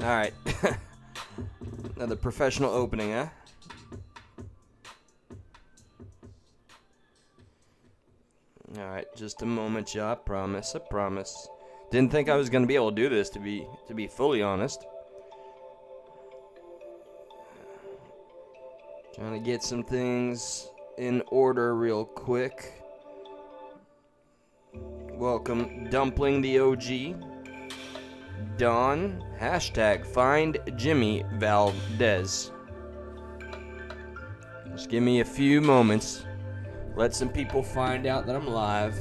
Alright. Another professional opening, huh? Alright, just a moment, y'all. I promise. Didn't think I was gonna be able to do this, to be fully honest. Trying to get some things in order real quick. Welcome, Dumpling the OG. Dawn, hashtag find Jamie Valdez. Just give me a few moments. Let some people find out that I'm live.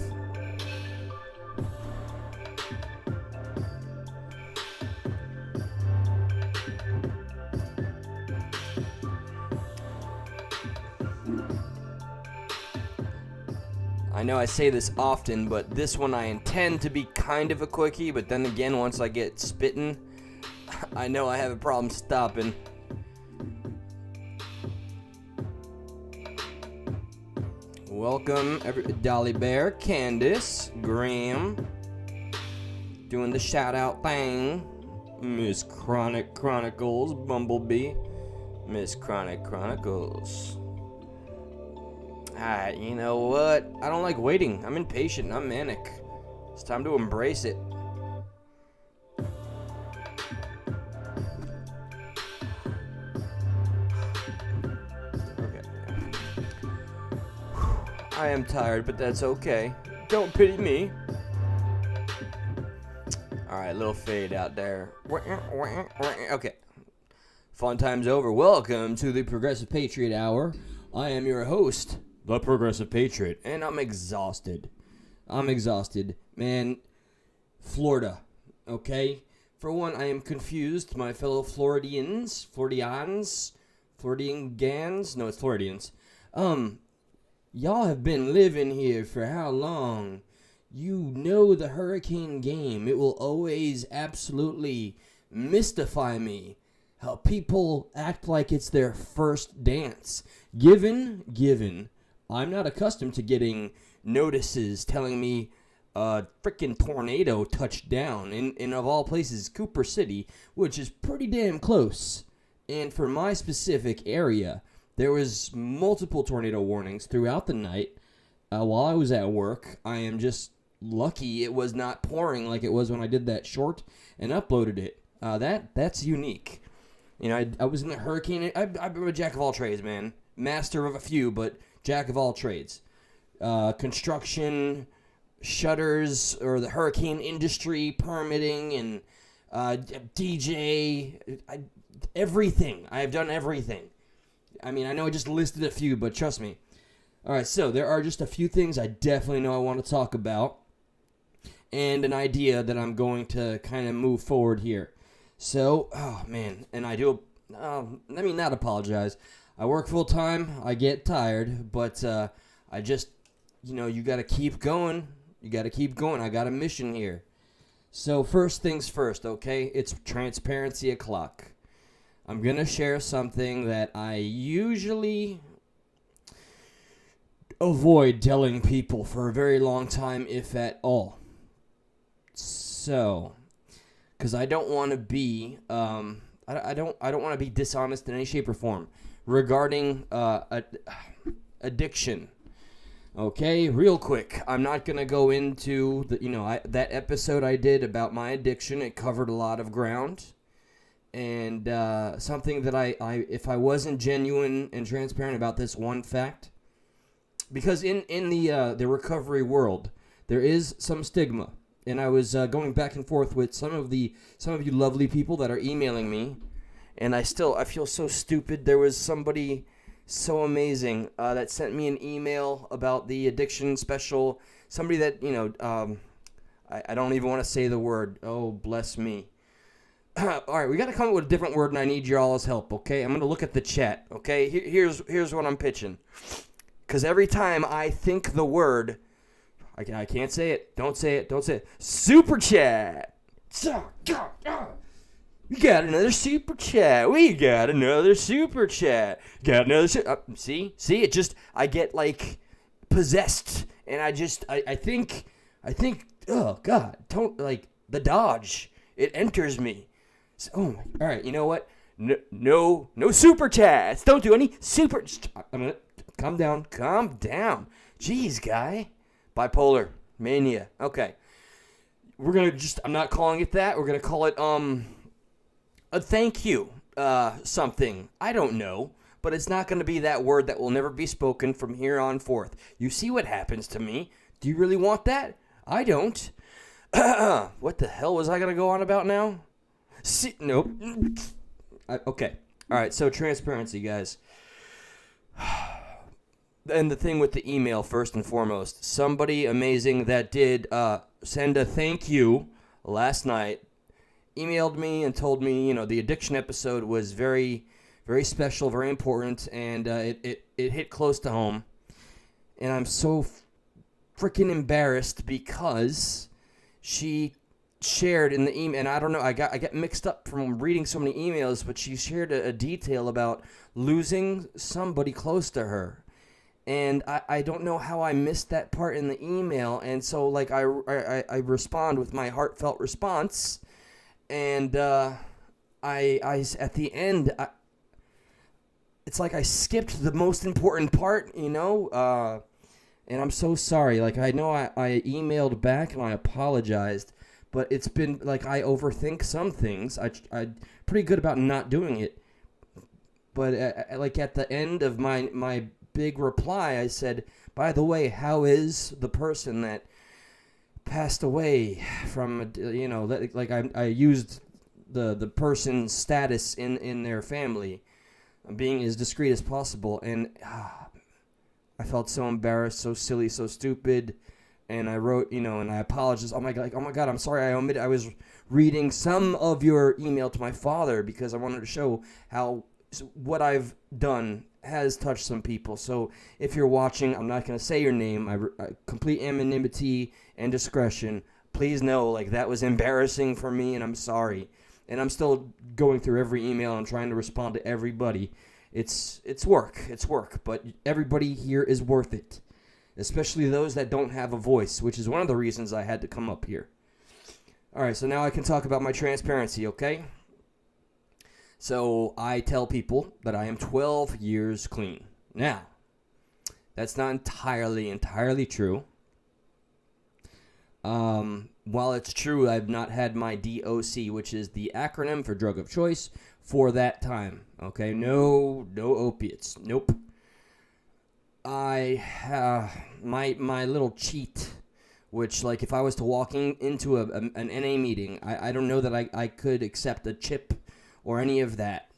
I know I say this often, but this one I intend to be kind of a quickie, but then again, once I get spitting, I know I have a problem stopping. Welcome, Dolly Bear, Candace, Graham, doing the shout-out thing, Miss Chronic Chronicles, Bumblebee, Miss Chronic Chronicles. Alright, you know what? I don't like waiting. I'm impatient. I'm manic. It's time to embrace it. Okay. I am tired, but that's okay. Don't pity me. Alright, little fade out there. Okay. Fun time's over. Welcome to the Progressive Patriot Hour. I am your host, the Progressive Patriot, and I'm exhausted. Man, Florida, okay? For one, I am confused. My fellow Floridians, no, it's Floridians. Y'all have been living here for how long? You know the hurricane game. It will always absolutely mystify me how people act like it's their first dance. Given, I'm not accustomed to getting notices telling me a freaking tornado touched down in of all places, Cooper City, which is pretty damn close. And for my specific area, there was multiple tornado warnings throughout the night while I was at work. I am just lucky it was not pouring like it was when I did that short and uploaded it. That's unique. You know, I was in the hurricane. I'm a jack of all trades, man. Master of a few, but jack of all trades. Construction, shutters, or the hurricane industry, permitting, and DJ, everything. I have done everything. I mean, I know I just listed a few, but trust me. All right, so there are just a few things I definitely know I want to talk about, and an idea that I'm going to kind of move forward here. So, oh man, and I do, let me not apologize. I work full time, I get tired, but I just, you got to keep going. I got a mission here. So first things first, okay? It's transparency o'clock. I'm going to share something that I usually avoid telling people for a very long time, if at all. So, because I don't want to be, I don't want to be dishonest in any shape or form regarding addiction. Okay, real quick, I'm not going to go into that episode I did about my addiction. It covered a lot of ground, and something that I if I wasn't genuine and transparent about this one fact, because in the recovery world, there is some stigma, and I was going back and forth with some of you lovely people that are emailing me, and I feel so stupid. There was somebody so amazing that sent me an email about the addiction special. Somebody that I don't even want to say the word. Oh, bless me. All right, we got to come up with a different word, and I need your all's help. Okay, I'm gonna look at the chat. Okay, here's what I'm pitching. Because every time I think the word, I can't say it. Don't say it. Super chat. We got another super chat. See, it just, I get like possessed, and I think oh God, don't, like, the Dodge. It enters me. So, all right, you know what? No super chats. Don't do any super. I'm gonna calm down. Jeez, guy. Bipolar mania. Okay. We're gonna I'm not calling it that. We're gonna call it a thank you. Something. I don't know. But it's not gonna be that word that will never be spoken from here on forth. You see what happens to me. Do you really want that? I don't. What the hell was I gonna go on about now? Nope. Okay. All right. So transparency, guys. And the thing with the email, first and foremost, somebody amazing that did send a thank you last night emailed me and told me, the addiction episode was very, very special, very important, and it hit close to home. And I'm so freaking embarrassed because she shared in the email, and I don't know, I got mixed up from reading so many emails, but she shared a detail about losing somebody close to her. And I don't know how I missed that part in the email, and so like I respond with my heartfelt response, and I at the end, it's like I skipped the most important part, and I'm so sorry. Like, I know I emailed back and I apologized, but it's been like I overthink some things. I'm pretty good about not doing it, but like at the end of my big reply, I said, by the way, how is the person that passed away from, like I used the person's status in their family, being as discreet as possible, and I felt so embarrassed, so silly, so stupid, and I wrote, and I apologized. Oh my God, I'm sorry, I was reading some of your email to my father because I wanted to show how what I've done has touched some people. So if you're watching, I'm not going to say your name. I complete anonymity and discretion. Please know, like, that was embarrassing for me, and I'm sorry. And I'm still going through every email and trying to respond to everybody. It's work, but everybody here is worth it, especially those that don't have a voice, which is one of the reasons I had to come up here. All right, so now I can talk about my transparency, okay? So I tell people that I am 12 years clean. Now, that's not entirely true. While it's true, I've not had my DOC, which is the acronym for drug of choice, for that time. Okay, no opiates. Nope. My little cheat, which, like, if I was to walk into an NA meeting, I don't know that I could accept a chip or any of that,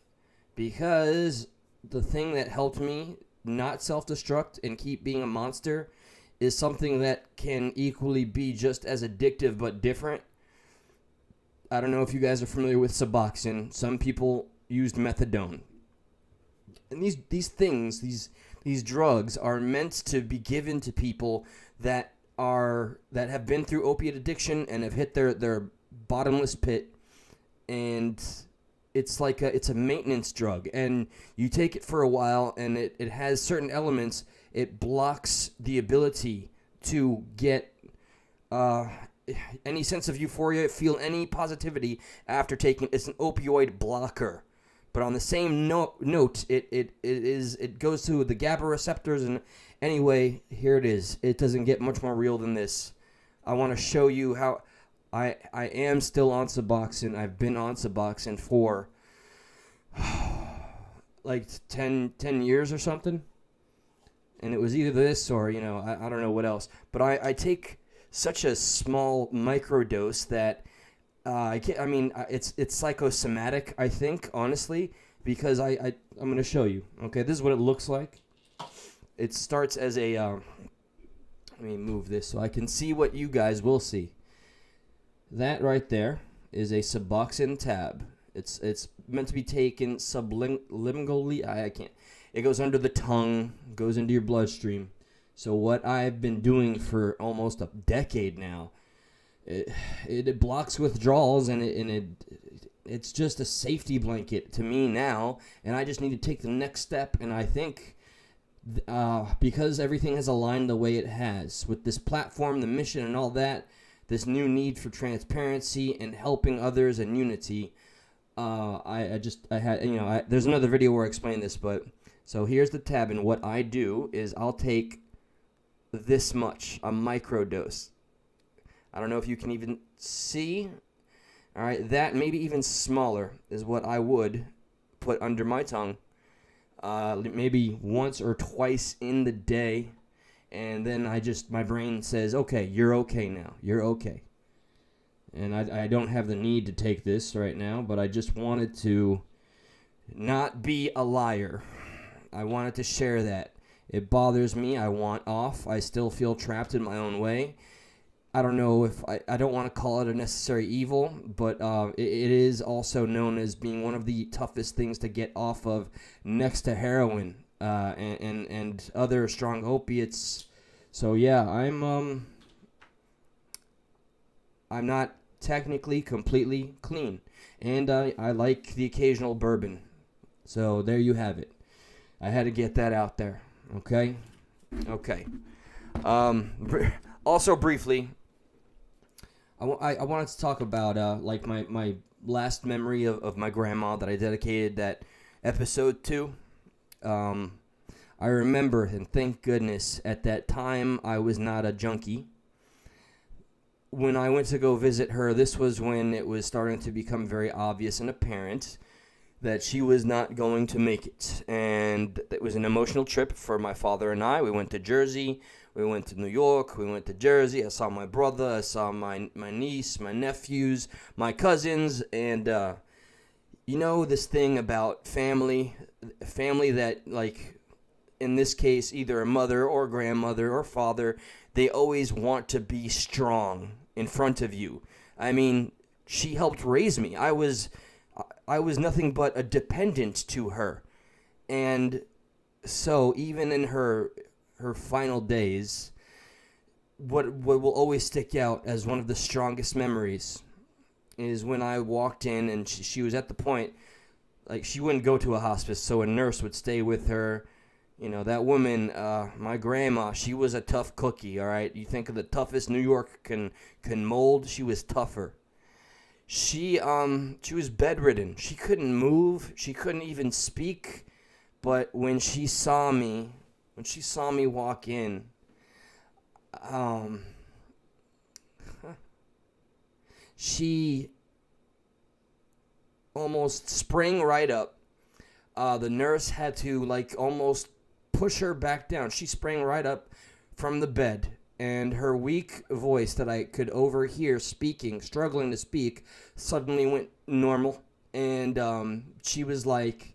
because the thing that helped me not self-destruct and keep being a monster is something that can equally be just as addictive but different. I don't know if you guys are familiar with Suboxone. Some people used methadone. And these drugs are meant to be given to people that have been through opiate addiction and have hit their bottomless pit, and it's like it's a maintenance drug, and you take it for a while, and it has certain elements. It blocks the ability to get any sense of euphoria, feel any positivity after taking. It's an opioid blocker, but on the same note, it goes to the GABA receptors. And anyway, here it is. It doesn't get much more real than this. I want to show you how. I am still on Suboxone. I've been on Suboxone for like 10 years or something. And it was either this or, I don't know what else. But I take such a small microdose that it's psychosomatic, I think, honestly, because I'm going to show you. Okay, this is what it looks like. It starts as a let me move this so I can see what you guys will see. That right there is a Suboxone tab. It's meant to be taken sublingually. I can't. It goes under the tongue, goes into your bloodstream. So what I've been doing for almost a decade now, it blocks withdrawals, and it's just a safety blanket to me now. And I just need to take the next step. And I think because everything has aligned the way it has with this platform, the mission, and all that, this new need for transparency and helping others and unity. There's another video where I explain this, but so here's the tab, and what I do is I'll take this much, a microdose. I don't know if you can even see. All right, that maybe even smaller is what I would put under my tongue, maybe once or twice in the day, and then my brain says, okay, you're okay now, you're okay. And I don't have the need to take this right now, but I just wanted to not be a liar. I wanted to share that. It bothers me. I want off. I still feel trapped in my own way. I don't know if I don't want to call it a necessary evil, but it is also known as being one of the toughest things to get off of next to heroin and other strong opiates. So yeah, I'm not technically completely clean, and I like the occasional bourbon. So there you have it. I had to get that out there. Okay. Also briefly, I wanted to talk about like my last memory of my grandma that I dedicated that episode to. I remember, and thank goodness, at that time I was not a junkie. When I went to go visit her, this was when it was starting to become very obvious and apparent that she was not going to make it. And it was an emotional trip for my father and I. We went to Jersey, we went to New York, we went to Jersey. I saw my brother, I saw my niece, my nephews, my cousins, and this thing about family that, like, in this case, either a mother or grandmother or father, they always want to be strong in front of you. I mean, she helped raise me. I was nothing but a dependent to her. And so even in her final days, what will always stick out as one of the strongest memories is when I walked in and she was at the point, like, she wouldn't go to a hospice, so a nurse would stay with her. You know, that woman, my grandma, she was a tough cookie, all right? You think of the toughest New York can mold, she was tougher. She was bedridden. She couldn't move. She couldn't even speak. But when she saw me walk in, she almost sprang right up. The nurse had to, like, almost push her back down. She sprang right up from the bed, and her weak voice that I could overhear struggling to speak, suddenly went normal. And she was like,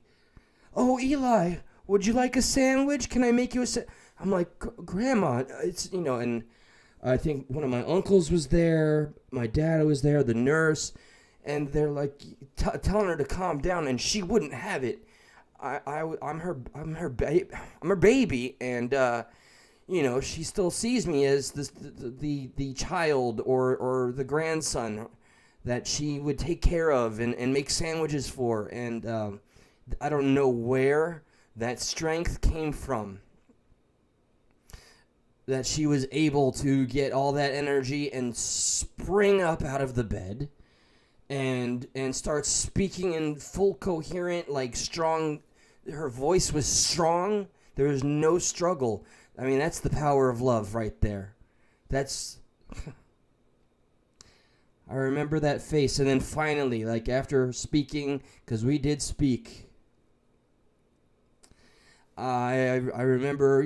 "Oh, Eli, would you like a sandwich? Can I make you a sandwich?" I'm like, "Grandma, it's," and I think one of my uncles was there, my dad was there, the nurse, and they're like telling her to calm down, and she wouldn't have it. I'm her baby, and she still sees me as the child or the grandson that she would take care of and make sandwiches for, and I don't know where that strength came from, that she was able to get all that energy and spring up out of the bed and start speaking in full coherent, like, strong. Her voice was strong. There was no struggle. I mean, that's the power of love right there. I remember that face. And then finally, like, after speaking, because we did speak, I remember,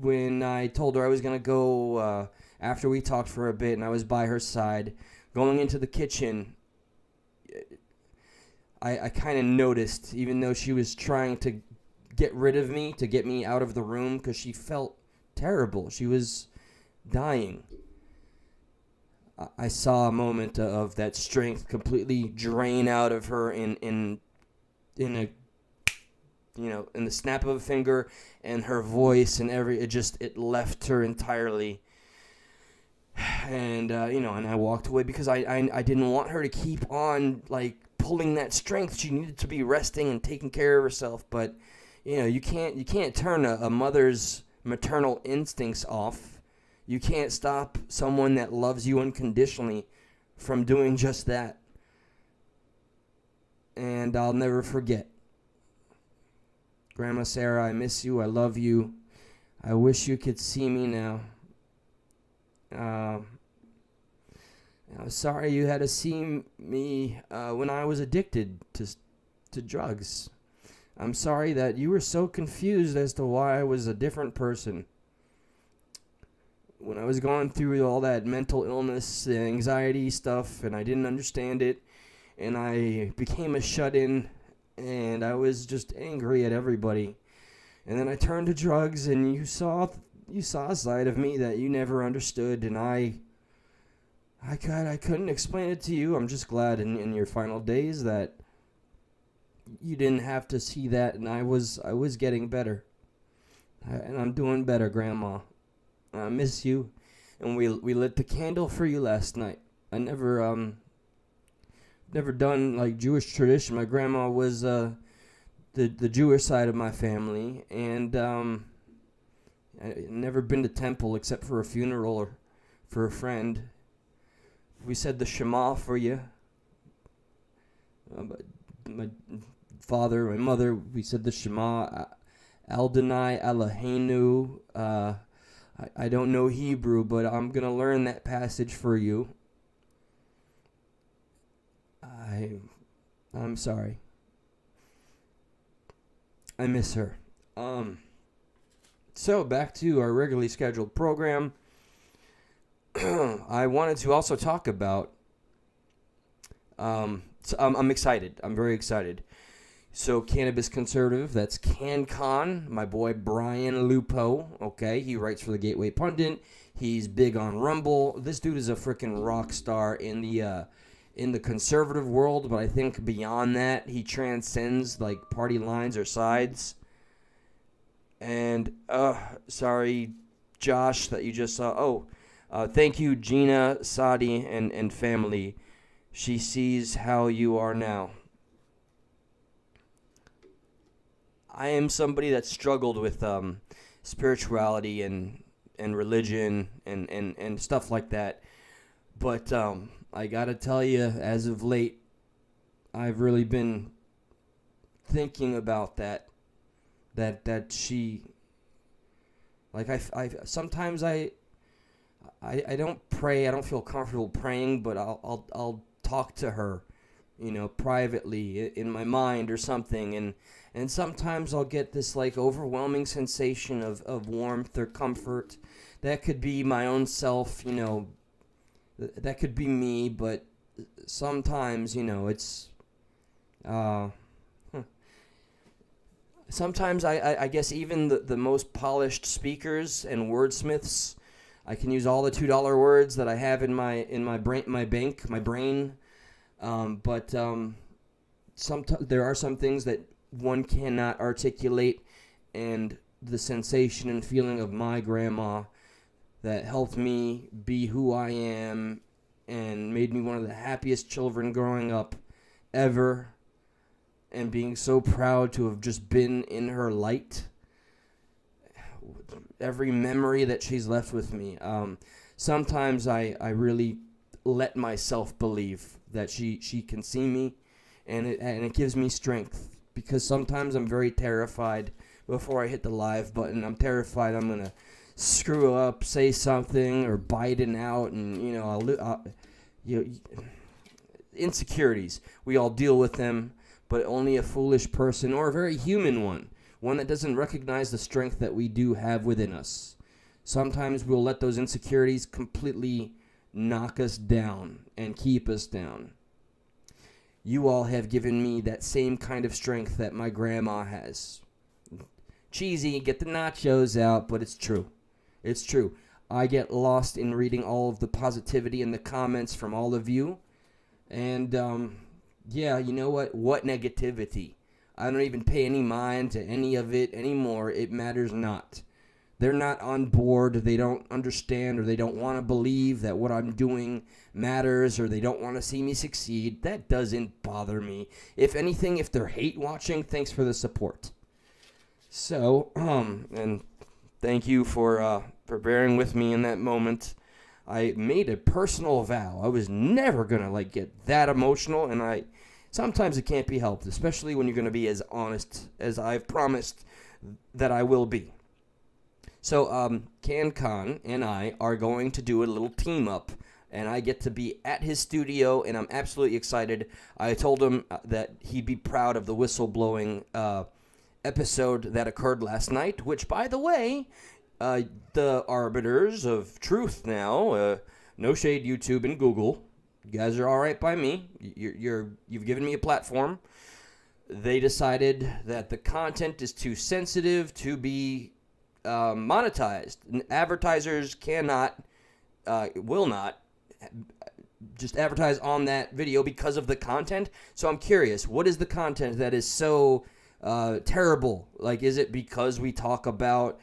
when I told her I was going to go, after we talked for a bit and I was by her side, going into the kitchen, I kind of noticed, even though she was trying to get rid of me, to get me out of the room, because she felt terrible. She was dying. I saw a moment of that strength completely drain out of her in the snap of a finger, and her voice and it left her entirely. And and I walked away because I didn't want her to keep on, like, pulling that strength. She needed to be resting and taking care of herself. But you can't turn a mother's maternal instincts off. You can't stop someone that loves you unconditionally from doing just that. And I'll never forget. Grandma Sarah, I miss you. I love you. I wish you could see me now. I'm sorry you had to see me when I was addicted to drugs. I'm sorry that you were so confused as to why I was a different person. When I was going through all that mental illness, anxiety stuff, and I didn't understand it, and I became a shut-in, and I was just angry at everybody. And then I turned to drugs, and you saw a side of me that you never understood, and I couldn't explain it to you. I'm just glad in your final days that you didn't have to see that, and I was getting better. And I'm doing better, Grandma. I miss you, and we lit the candle for you last night. I never done like Jewish tradition. My grandma was the Jewish side of my family, and I never been to temple except for a funeral or for a friend. We said the Shema for you. My father, my mother, we said the Shema. Adonai Eloheinu. I don't know Hebrew, but I'm going to learn that passage for you. I'm sorry. I miss her. So back to our regularly scheduled program. I wanted to also talk about, so I'm excited. I'm very excited. So Cannabis Conservative, that's CanCon, my boy Brian Lupo, okay? He writes for the Gateway Pundit. He's big on Rumble. This dude is a freaking rock star in the conservative world, but I think beyond that, he transcends like party lines or sides. And sorry, Josh, that you just saw. Thank you, Gina, Sadi, and family. She sees how you are now. I am somebody that struggled with spirituality and religion and stuff like that. But I gotta tell you, as of late, I've really been thinking about that she, like, I sometimes I don't pray. I don't feel comfortable praying, but I'll talk to her, privately in my mind or something, and sometimes I'll get this like overwhelming sensation of warmth or comfort. That could be my own self, that could be me, but sometimes, it's sometimes I guess even the most polished speakers and wordsmiths, I can use all the $2 words that I have in my brain. But sometimes there are some things that one cannot articulate, and the sensation and feeling of my grandma that helped me be who I am and made me one of the happiest children growing up ever, and being so proud to have just been in her light. Every memory that she's left with me. Sometimes I really let myself believe that she can see me, and it gives me strength, because sometimes I'm very terrified before I hit the live button. I'm terrified I'm gonna screw up, say something, or bite it out, and insecurities. We all deal with them, but only a foolish person, or a very human one that doesn't recognize the strength that we do have within us. Sometimes we'll let those insecurities completely knock us down and keep us down. You all have given me that same kind of strength that my grandma has. Cheesy, get the nachos out, but it's true. It's true. I get lost in reading all of the positivity in the comments from all of you. And, yeah, you know what? What negativity? I don't even pay any mind to any of it anymore. It matters not. They're not on board. They don't understand, or they don't want to believe that what I'm doing matters, or they don't want to see me succeed. That doesn't bother me. If anything, if they're hate watching, thanks for the support. So, and thank you for for bearing with me in that moment. I made a personal vow. I was never going to get that emotional, and sometimes it can't be helped, especially when you're going to be as honest as I've promised that I will be. So CanCon and I are going to do a little team up, and I get to be at his studio, and I'm absolutely excited. I told him that he'd be proud of the whistleblowing episode that occurred last night, which, by the way, the arbiters of truth now, no shade, YouTube and Google, you guys are all right by me. You've given me a platform. They decided that the content is too sensitive to be monetized. Advertisers will not just advertise on that video because of the content. So I'm curious, what is the content that is so terrible? Is it because we talk about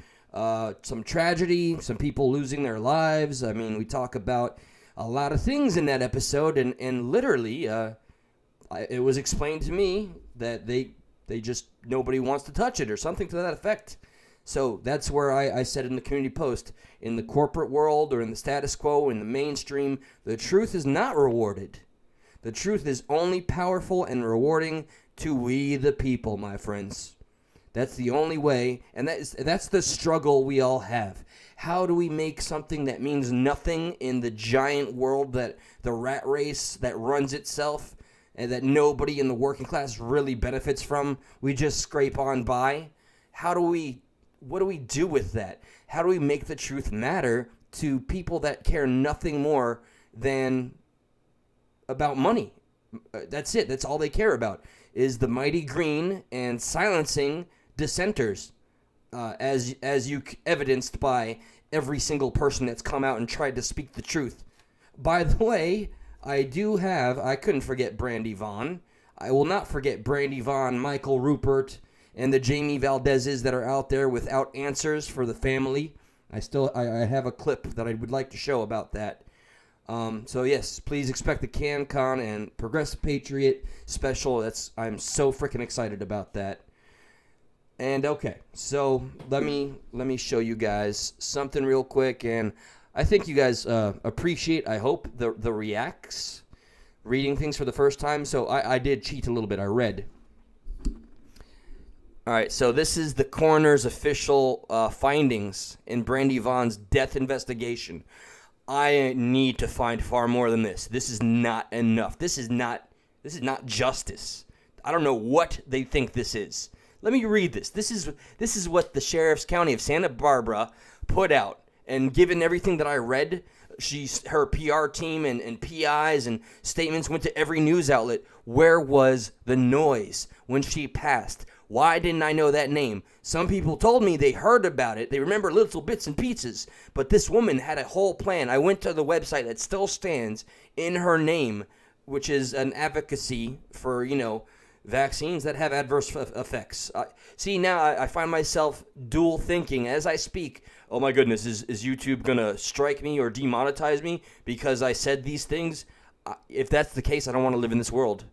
some tragedy, some people losing their lives? I mean, we talk about a lot of things in that episode, and literally, it was explained to me that they just, nobody wants to touch it or something to that effect. So that's where I said in the community post, in the corporate world or in the status quo, in the mainstream, the truth is not rewarded. The truth is only powerful and rewarding to we the people, my friends. That's the only way, and that's the struggle we all have. How do we make something that means nothing in the giant world, that the rat race that runs itself, and that nobody in the working class really benefits from? We just scrape on by. What do we do with that? How do we make the truth matter to people that care nothing more than about money? That's it. That's all they care about, is the mighty green and silencing dissenters, as you evidenced by every single person that's come out and tried to speak the truth. By the way, I couldn't forget Brandy Vaughn. I will not forget Brandy Vaughn, Michael Rupert, and the Jamie Valdezes that are out there without answers for the family. I have a clip that I would like to show about that. So yes, please expect the CanCon and Progressive Patriot special. I'm so freaking excited about that. And okay, so let me show you guys something real quick, and I think you guys appreciate, I hope, the reacts, reading things for the first time. So I did cheat a little bit. I read. All right, so this is the coroner's official findings in Brandy Vaughn's death investigation. I need to find far more than this. This is not enough. This is not justice. I don't know what they think this is. Let me read this. This is what the Sheriff's County of Santa Barbara put out. And given everything that I read, her PR team and PIs and statements went to every news outlet. Where was the noise when she passed? Why didn't I know that name? Some people told me they heard about it. They remember little bits and pieces. But this woman had a whole plan. I went to the website that still stands in her name, which is an advocacy for, vaccines that have adverse effects. See, now I find myself dual thinking as I speak. Oh my goodness, is YouTube going to strike me or demonetize me because I said these things? If that's the case, I don't want to live in this world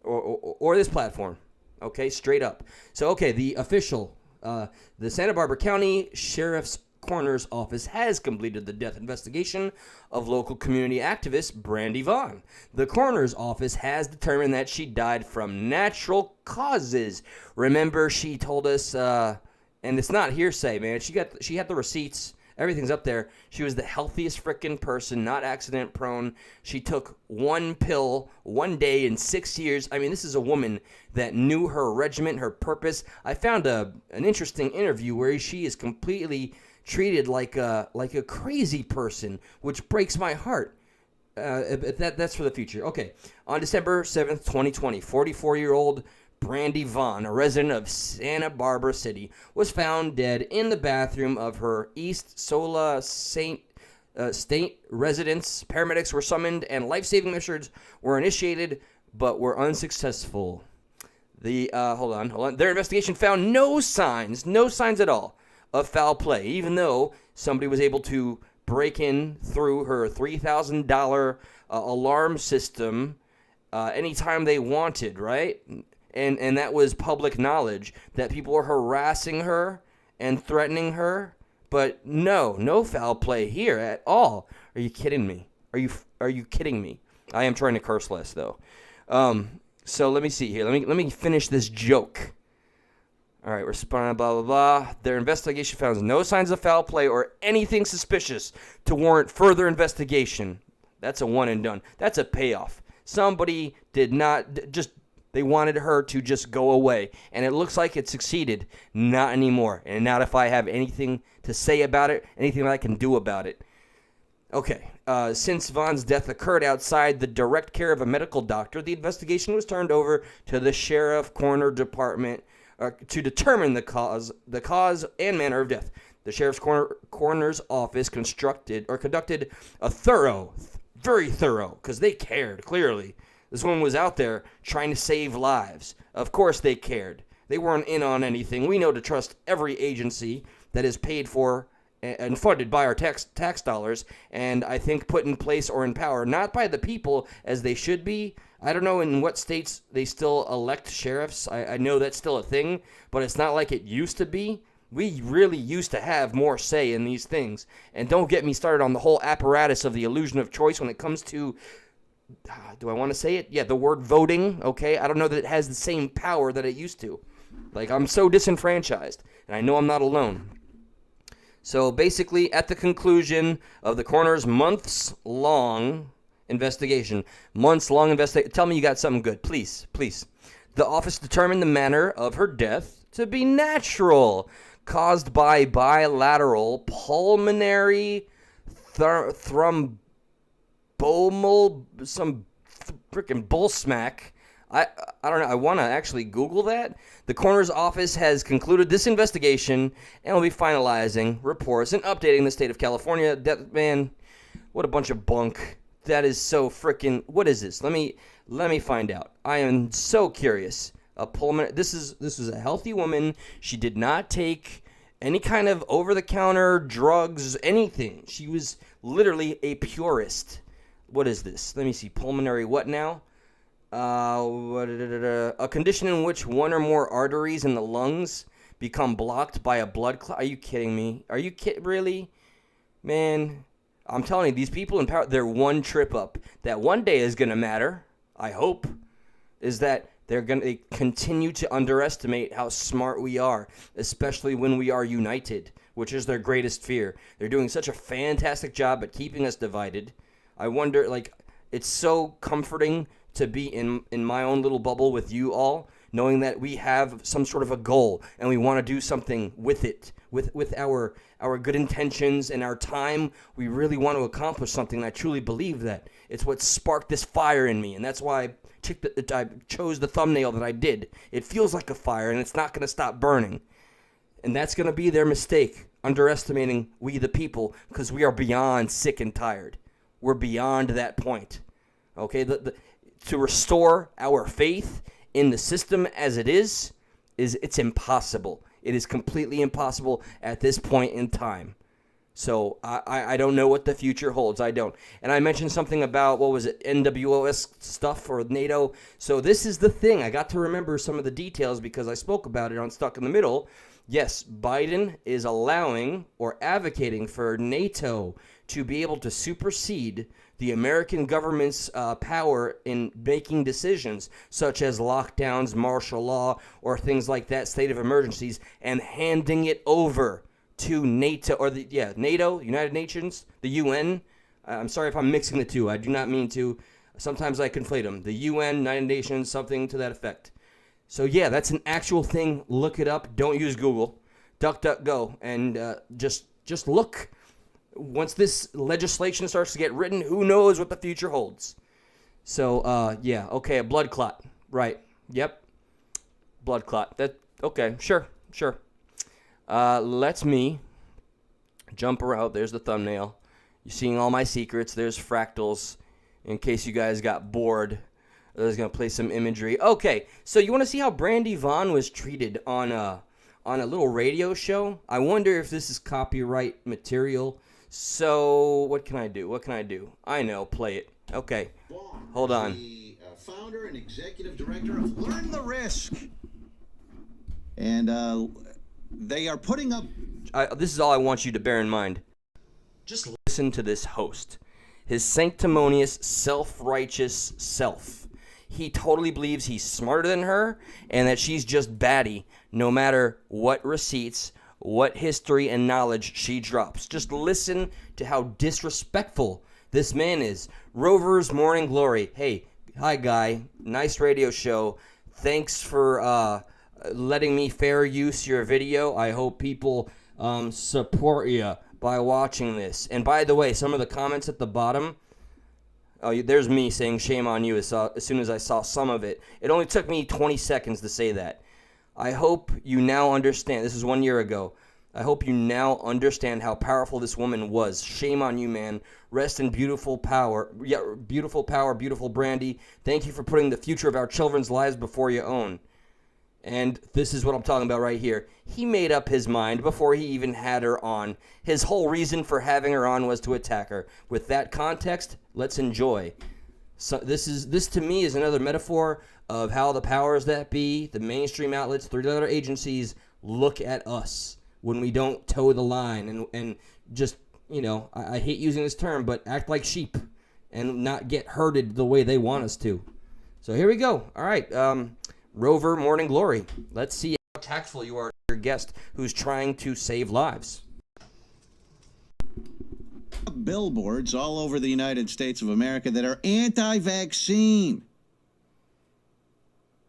or this platform. Okay, straight up. So, okay, the official, the Santa Barbara County Sheriff's Coroner's Office has completed the death investigation of local community activist Brandy Vaughn. The coroner's office has determined that she died from natural causes. Remember, she told us, and it's not hearsay, man. She had the receipts. Everything's up there. She was the healthiest frickin' person, not accident prone. She took one pill one day in 6 years. I mean, this is a woman that knew her regiment, her purpose. I found an interesting interview where she is completely treated like a crazy person, which breaks my heart. That's for the future. Okay, on December 7th, 2020, 44-year-old Brandy Vaughn, a resident of Santa Barbara City, was found dead in the bathroom of her East Sola State residence. Paramedics were summoned and life-saving measures were initiated, but were unsuccessful. Hold on. Their investigation found no signs at all of foul play, even though somebody was able to break in through her $3,000 alarm system anytime they wanted, right? And that was public knowledge that people were harassing her and threatening her But no foul play here at all. Are you kidding me? Are you kidding me? I am trying to curse less though. So let me see here. Let me finish this joke. All right, responding, blah, blah, blah. Their investigation found no signs of foul play or anything suspicious to warrant further investigation. That's a one and done. That's a payoff. Somebody did not they wanted her to just go away. And it looks like it succeeded. Not anymore. And not if I have anything to say about it, anything that I can do about it. Okay, since Vaughn's death occurred outside the direct care of a medical doctor, the investigation was turned over to the sheriff coroner department to determine the cause and manner of death. The sheriff's coroner's office conducted a very thorough, because they cared, clearly. This woman was out there trying to save lives. Of course they cared. They weren't in on anything. We know to trust every agency that is paid for and funded by our tax dollars, and I think put in place or in power, not by the people as they should be. I don't know in what states they still elect sheriffs. I know that's still a thing, but it's not like it used to be. We really used to have more say in these things. And don't get me started on the whole apparatus of the illusion of choice when it comes to, do I want to say it? Yeah, the word voting, okay? I don't know that it has the same power that it used to. Like, I'm so disenfranchised, and I know I'm not alone. So basically, at the conclusion of the coroner's months-long investigation, tell me you got something good, please. The office determined the manner of her death to be natural, caused by bilateral pulmonary thrombomal, some freaking bull smack. I don't know. I want to actually Google that. The coroner's office has concluded this investigation and will be finalizing reports and updating the state of California. Man, what a bunch of bunk. That is so freaking. What is this? Let me find out. I am so curious. This is a healthy woman. She did not take any kind of over-the-counter drugs, anything. She was literally a purist. What is this? Let me see. Pulmonary what now? A condition in which one or more arteries in the lungs become blocked by a blood clot. Are you kidding me? Are you really? Man, I'm telling you, these people in power, they're one trip up. That one day is going to matter, I hope, is that they're going to continue to underestimate how smart we are, especially when we are united, which is their greatest fear. They're doing such a fantastic job at keeping us divided. I wonder, it's so comforting to be in my own little bubble with you all, knowing that we have some sort of a goal and we want to do something with it, with our good intentions and our time. We really want to accomplish something. I truly believe that. It's what sparked this fire in me, and that's why I chose the thumbnail that I did. It feels like a fire, and it's not going to stop burning. And that's going to be their mistake, underestimating we the people, because we are beyond sick and tired. We're beyond that point. Okay, to restore our faith in the system as it is it's impossible. It is completely impossible at this point in time. So I don't know what the future holds. I don't. And I mentioned something about, what was it, NWOS stuff or NATO. So this is the thing. I got to remember some of the details because I spoke about it on Stuck in the Middle. Yes, Biden is allowing or advocating for NATO to be able to supersede the American government's power in making decisions, such as lockdowns, martial law, or things like that, state of emergencies, and handing it over to NATO, or NATO, United Nations, the UN. I'm sorry if I'm mixing the two. I do not mean to. Sometimes I conflate them. The UN, United Nations, something to that effect. So yeah, that's an actual thing. Look it up. Don't use Google. DuckDuckGo, and just look. Once this legislation starts to get written, who knows what the future holds. So, okay, a blood clot. Right. Yep. Blood clot. Okay, sure. Let me jump around. There's the thumbnail. You're seeing all my secrets. There's fractals. In case you guys got bored, I was going to play some imagery. Okay, so you want to see how Brandy Vaughn was treated on a little radio show? I wonder if this is copyright material. So, what can I do? I know, play it. Okay, hold on. The founder and executive director of Learn the Risk. And they are putting up this is all I want you to bear in mind. Just listen to this host. His sanctimonious, self-righteous self. He totally believes he's smarter than her and that she's just batty no matter what receipts, what history and knowledge she drops. Just listen to how disrespectful this man is. Rover's Morning Glory. Hey, hi guy. Nice radio show. Thanks for letting me fair use your video. I hope people support you by watching this. And by the way, some of the comments at the bottom, there's me saying shame on you as soon as I saw some of it. It only took me 20 seconds to say that. I hope you now understand. This is 1 year ago. I hope you now understand how powerful this woman was. Shame on you, man. Rest in beautiful power. Yeah, beautiful power, beautiful Brandy. Thank you for putting the future of our children's lives before your own. And this is what I'm talking about right here. He made up his mind before he even had her on. His whole reason for having her on was to attack her. With that context, let's enjoy. So this to me is another metaphor of how the powers that be, the mainstream outlets, three-letter agencies look at us when we don't toe the line and just, I hate using this term, but act like sheep and not get herded the way they want us to. So here we go. All right. Rover Morning Glory. Let's see how tactful you are to your guest who's trying to save lives. Billboards all over the United States of America that are anti-vaccine.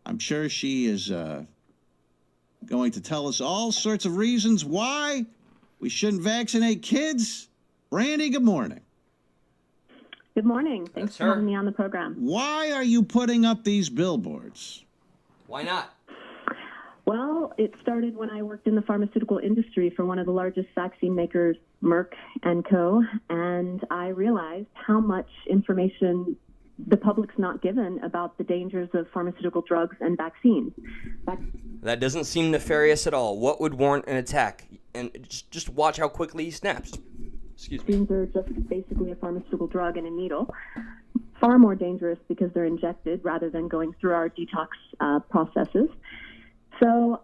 I'm sure she is going to tell us all sorts of reasons why we shouldn't vaccinate kids. Brandy, good morning. Good morning. Thanks for having me on the program. Why are you putting up these billboards? Why not? Well, it started when I worked in the pharmaceutical industry for one of the largest vaccine makers, Merck & Co., and I realized how much information the public's not given about the dangers of pharmaceutical drugs and vaccines. That doesn't seem nefarious at all. What would warrant an attack? And just watch how quickly he snaps. Excuse me. Vaccines are just basically a pharmaceutical drug in a needle. Far more dangerous because they're injected rather than going through our detox processes. So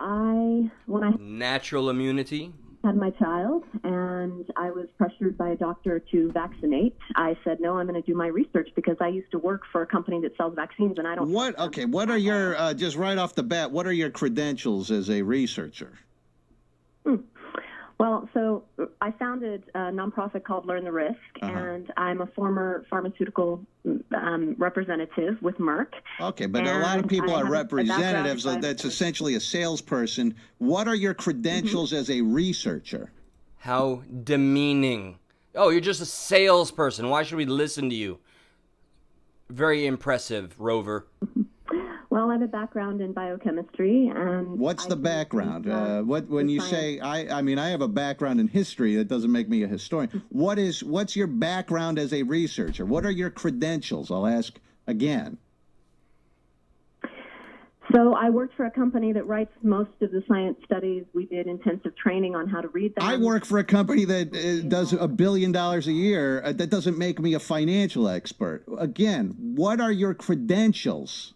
when I natural immunity had my child and I was pressured by a doctor to vaccinate, I said, no, I'm going to do my research because I used to work for a company that sells vaccines and I don't. What are your, just right off the bat, what are your credentials as a researcher? Well, so I founded a nonprofit called Learn the Risk, and I'm a former pharmaceutical representative with Merck. Okay, but a lot of people are representatives, so that's essentially a salesperson. What are your credentials as a researcher? How demeaning. Oh, you're just a salesperson. Why should we listen to you? Very impressive, Rover. Well, I have a background in biochemistry, and what's the background? When you say I mean I have a background in history, that doesn't make me a historian. What's your background as a researcher? What are your credentials? I'll ask again. So I worked for a company that writes most of the science studies. We did intensive training on how to read them. I work for a company that does $1 billion a year. That doesn't make me a financial expert. Again, what are your credentials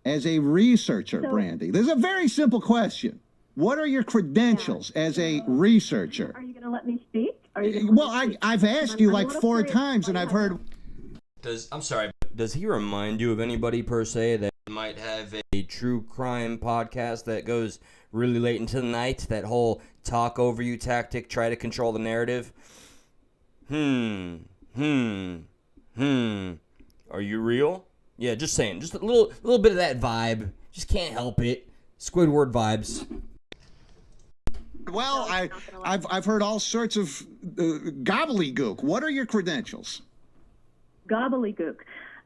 as a researcher, Brandy? This is a very simple question. What are your credentials as a researcher? Are you going to let me speak? I've asked you like 4 times, and I've heard. I'm sorry, but does he remind you of anybody per se that might have a true crime podcast that goes really late into the night? That whole talk over you tactic, try to control the narrative. Are you real? Yeah, just saying. Just a little bit of that vibe. Just can't help it. Squidward vibes. Well, I've heard all sorts of gobbledygook. What are your credentials? Gobbledygook.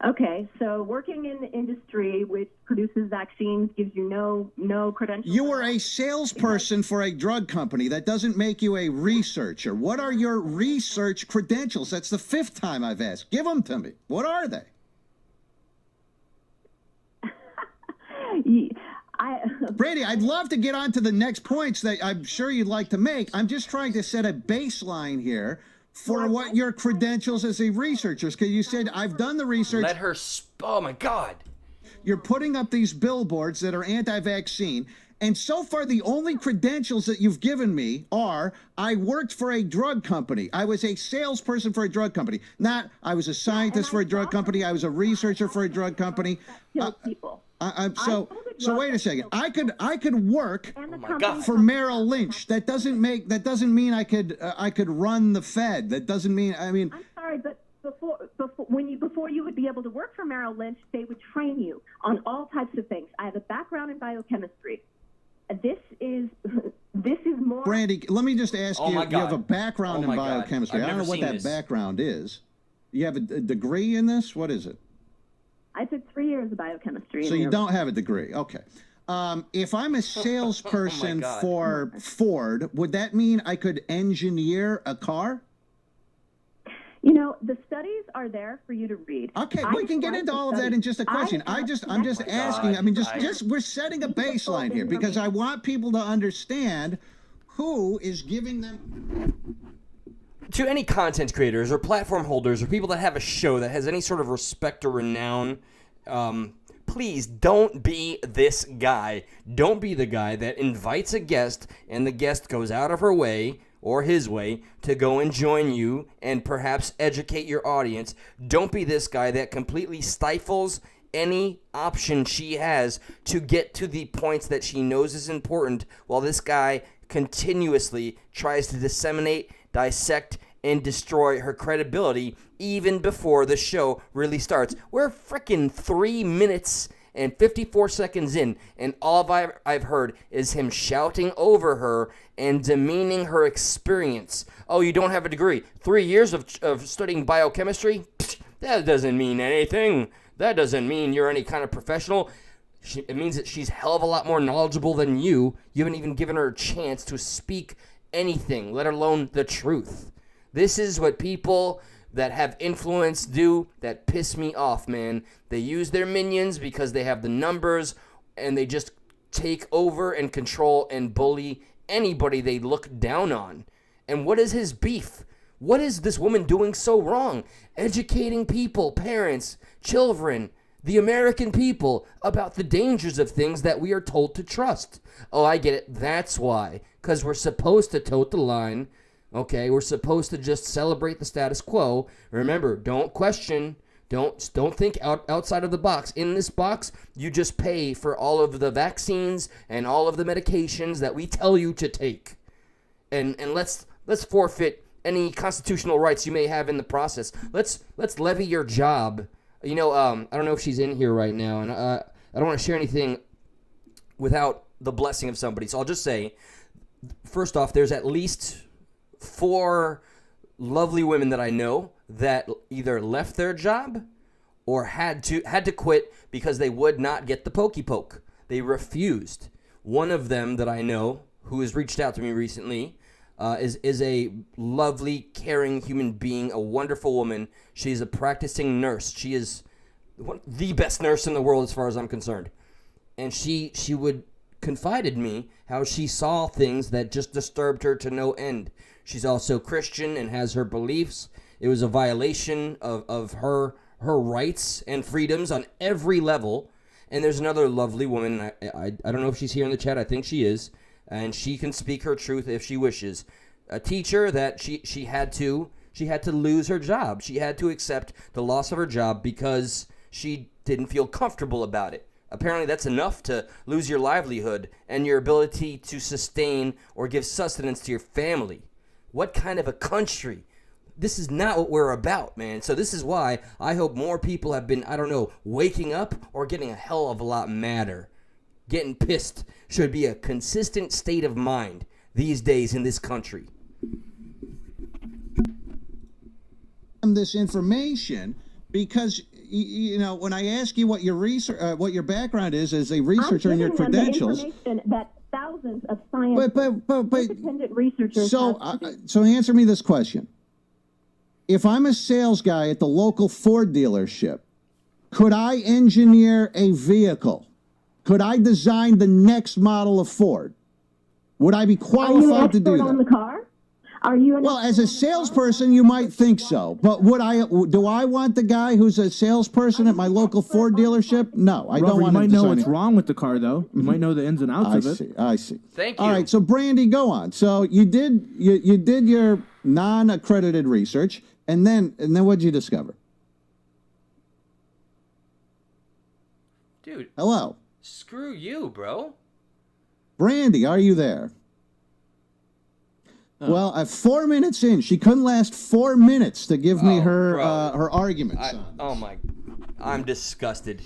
Okay, so working in the industry which produces vaccines gives you no credentials. You were a salesperson for a drug company. That doesn't make you a researcher. What are your research credentials? That's the 5th time I've asked. Give them to me. What are they? Brady, I'd love to get on to the next points that I'm sure you'd like to make. I'm just trying to set a baseline here for what your credentials as a researcher. Because you said, I've done the research. Let her oh, my God. You're putting up these billboards that are anti-vaccine, And so far, the only credentials that you've given me are I worked for a drug company. I was a salesperson for a drug company. Not I was a scientist for a drug company. I was a researcher for a drug company. People. So wait a second. I could work God. for Merrill Lynch. That doesn't mean I could run the Fed. That doesn't mean I'm sorry, but before you would be able to work for Merrill Lynch, they would train you on all types of things. I have a background in biochemistry. This is more. Brandy, let me just ask you. my You have a God. background in Oh my God. biochemistry. I've I don't know never what seen that this. background is. You have a degree in this? What is it? I took 3 years of biochemistry. So you don't have a degree. Okay. If I'm a salesperson God. for Ford, would that mean I could engineer a car? You know, the studies are there for you to read. Okay, we can get into all of that in just a question. I'm just asking. I mean, just we're setting a baseline here because I want people to understand who is giving them. To any content creators or platform holders or people that have a show that has any sort of respect or renown, please don't be this guy. Don't be the guy that invites a guest and the guest goes out of her way or his way to go and join you and perhaps educate your audience. Don't be this guy that completely stifles any option she has to get to the points that she knows is important while this guy continuously tries to disseminate, dissect, and destroy her credibility even before the show really starts. We're freaking 3 minutes and 54 seconds in, and all I've heard is him shouting over her and demeaning her experience. Oh, you don't have a degree. 3 years of studying biochemistry? Pfft, that doesn't mean anything. That doesn't mean you're any kind of professional. It means that she's a hell of a lot more knowledgeable than you. You haven't even given her a chance to speak anything, let alone the truth. This is what people that have influence do that piss me off, man. They use their minions because they have the numbers, and they just take over and control and bully anybody they look down on. And what is his beef? What is this woman doing so wrong? Educating people, parents, children, the American people about the dangers of things that we are told to trust. Oh, I get it. That's why. Because we're supposed to tote the line. Okay, we're supposed to just celebrate the status quo. Remember, don't question. Don't think outside of the box. In this box, you just pay for all of the vaccines and all of the medications that we tell you to take. And let's forfeit any constitutional rights you may have in the process. Let's levy your job. You know, I don't know if she's in here right now, and I don't want to share anything without the blessing of somebody. So I'll just say, first off, there's at least 4 lovely women that I know that either left their job or had to quit because they would not get the pokey poke. They refused. One of them that I know, who has reached out to me recently, is a lovely, caring human being, a wonderful woman. She's a practicing nurse. She is the best nurse in the world as far as I'm concerned. And she would confided me how she saw things that just disturbed her to no end. She's also Christian and has her beliefs. It was a violation of her rights and freedoms on every level. And there's another lovely woman. I don't know if she's here in the chat. I think she is. And she can speak her truth if she wishes. A teacher that she had to lose her job. She had to accept the loss of her job because she didn't feel comfortable about it. Apparently that's enough to lose your livelihood and your ability to sustain or give sustenance to your family. What kind of a country? This is not what we're about, man. So this is why I hope more people have been, waking up or getting a hell of a lot madder. Getting pissed should be a consistent state of mind these days in this country. This information because when I ask you what your research, what your background is as a researcher and your credentials, the information that thousands of scientists, independent researchers. So answer me this question: if I'm a sales guy at the local Ford dealership, could I engineer a vehicle? Could I design the next model of Ford? Would I be qualified to do that? Are you an expert on the car? Are you an Well, as a salesperson, you might think so, but do I want the guy who's a salesperson at my local Ford dealership? No, I don't Robert, want you him might know what's designing. wrong with the car, though. You might know the ins and outs of it. I see. Thank you. All right, so Brandy, go on. So you did your non-accredited research, and then what'd you discover? Dude, Hello, screw you, bro. Brandy, are you there? Well, at 4 minutes in, she couldn't last 4 minutes to give me her her arguments. Oh my, I'm disgusted.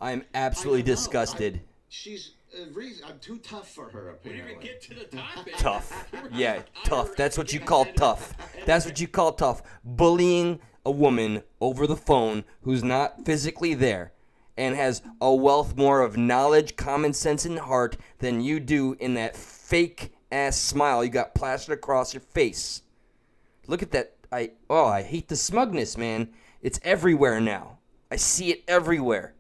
I'm absolutely disgusted. I'm too tough for her, apparently. We didn't even get to the topic. Tough. Yeah, tough. That's what you call tough. That's what you call tough. Bullying a woman over the phone who's not physically there and has a wealth more of knowledge, common sense, and heart than you do in that fake ass smile you got plastered across your face. Look at that. I hate the smugness, man. It's everywhere now. I see it everywhere.